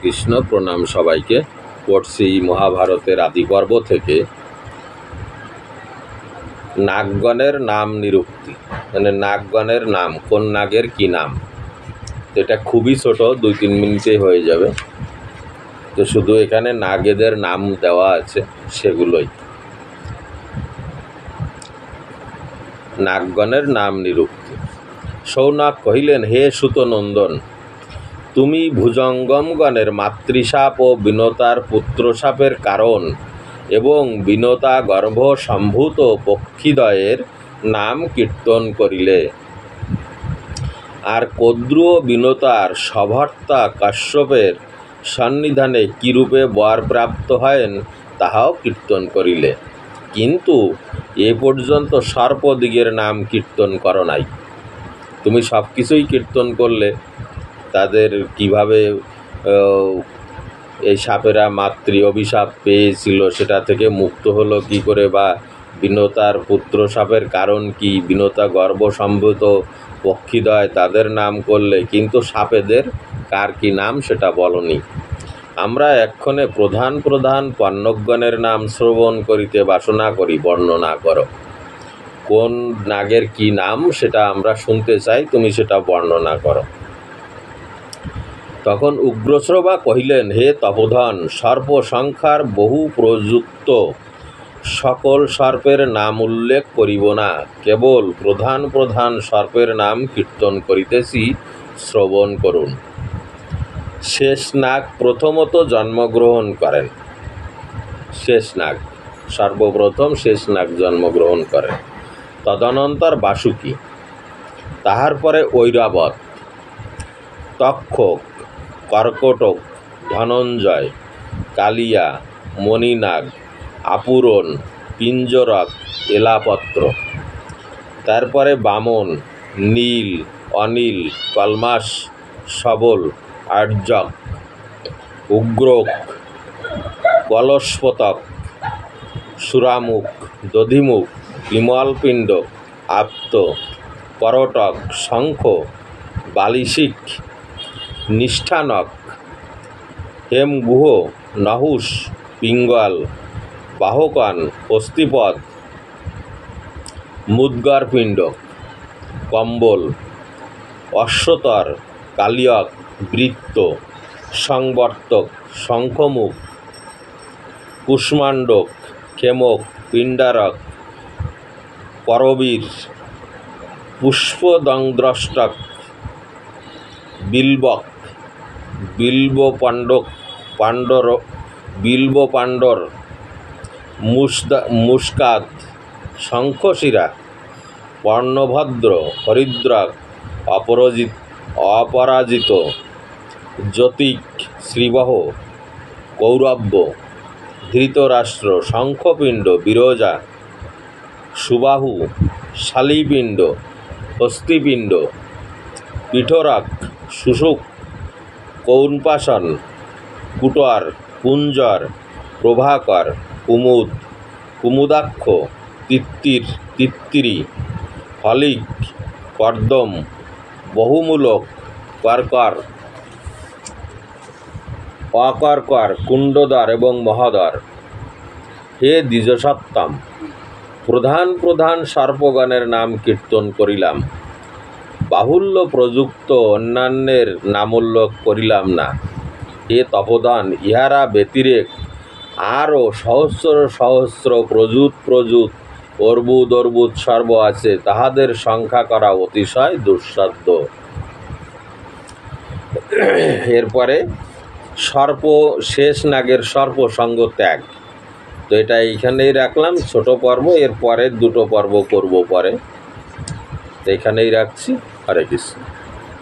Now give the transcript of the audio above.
কৃষ্ণ প্রণাম সবাইকে। পড়ছি মহাভারতের আদি পর্ব থেকে নাগগণের নাম নিরুক্তি, মানে নাগগণের নাম, কোন নাগের কি নাম। এটা খুবই ছোট, 2-3 মিনিটে হয়ে যাবে। তো শুধু এখানে নাগেদের নাম দেওয়া আছে, সেগুলোই। নাগগণের নাম নিরুক্তি। সৌনক কহিলেন, হে সুতনন্দন, তুমি ভুজঙ্গমগণের মাতৃসাপ ও বিনতার পুত্রসাপের কারণ এবং বিনতা গর্ভ সম্ভূত পক্ষীদ্বয়ের নাম কীর্তন করিলে, আর কদ্রু ও বিনতার সভর্তা কাশ্যপের সন্নিধানে কিরূপে বর প্রাপ্ত হয়েন তাহাও কীর্তন করিলে, কিন্তু এ পর্যন্ত সর্পদিগের নাম কীর্তন করো নাই। তুমি সব কিছুই কীর্তন করলে, তাদের কিভাবে এই সাপেরা মাতৃ অভিশাপ পেয়েছিল সেটা থেকে মুক্ত হলো কি করে, বা বিনতার পুত্র সাপের কারণ কি, বিনতা গর্ভসম্ভূত পক্ষীদ্বয় তাদের নাম করলে, কিন্তু সাপেদের কার কি নাম সেটা বলনি। আমরা এক্ষণে প্রধান প্রধান পণ্যগণের নাম শ্রবণ করিতে বাসনা করি, বর্ণনা করো। কোন নাগের কি নাম সেটা আমরা শুনতে চাই, তুমি সেটা বর্ণনা করো। তখন উগ্রশ্রবা কহিলেন, হে তপোধন, সর্প সংখ্যার বহু প্রযুক্ত সকল সর্পের নাম উল্লেখ করিব না, কেবল প্রধান প্রধান সর্পের নাম কীর্তন করিতেছি, শ্রবণ করুন। শেষনাগ প্রথমত জন্মগ্রহণ করেন। শেষনাগ সর্বপ্রথম শেষনাগ জন্মগ্রহণ করেন। তদনন্তর বাসুকী, তাহার পরে ঐরাবত, তক্ষক, কর্কটক, ধনঞ্জয়, কালিয়া, মণিনাগ, আপুরণ, পিঞ্জরক, এলাপত্র, তারপরে বামন, নীল, অনিল, কলমাস, সবল, আর্যক, উগ্রক, কলস্পতক, সুরামুখ, দধিমুখ, বিমলপিণ্ড, আপ্ত, করটক, শঙ্খ, বালিশিক, নিষ্ঠানক, হেমগুহ, নহুষ, পিঙ্গল, বাহকান, অস্থিপদ, মুদ্গরপিণ্ড, কম্বল, অশ্বতর, কালিয়ক, বৃত্ত, সংবর্তক, শঙ্খমুখ, কুষ্মাণ্ডক, ক্ষেমক, পিণ্ডারক, করবীর, পুষ্পদংদ্রষ্টক, বিল্বক, বিল্বপাণ্ডর, মুস্কাদ, শঙ্খশিরা, পর্ণভদ্র, হরিদ্রক, অপরাজিত, জ্যোতিক, শ্রীবহ, কৌরব্য, ধৃতরাষ্ট্র, শঙ্খপিণ্ড, বিরজা, সুবাহু, শালীপিণ্ড, হস্তিপিণ্ড, পিঠরক, শুশুক, কৌনপাশন, কুটর, কুঞ্জর, প্রভাকর, কুমুদ, কুমুদাক্ষ, তিত্তিরি, হলিক, কর্দম, বহুমূলক, কর্কর, অকর্কর, কুণ্ডধর এবং মহোদর। হে দ্বিজসত্তম, প্রধান প্রধান সর্পগণের নাম কীর্তন করিলাম, বাহুল্য প্রযুক্ত অন্যান্যের নামোল্লেখ করিলাম না। হে তপোধন, ইহারা ব্যতিরেক আরও সহস্র সহস্র প্রযুত অর্বুদ সর্ব আছে, তাহাদের সংখ্যা করা অতিশয় দুঃসাধ্য। এরপরে শেষ নাগের সর্পসঙ্গ ত্যাগ। তো এটা এইখানেই রাখলাম, ছোট পর্ব। এর পরের দুটো পর্ব করব পরে, এখানেই রাখছি। হরে কৃষ্ণ।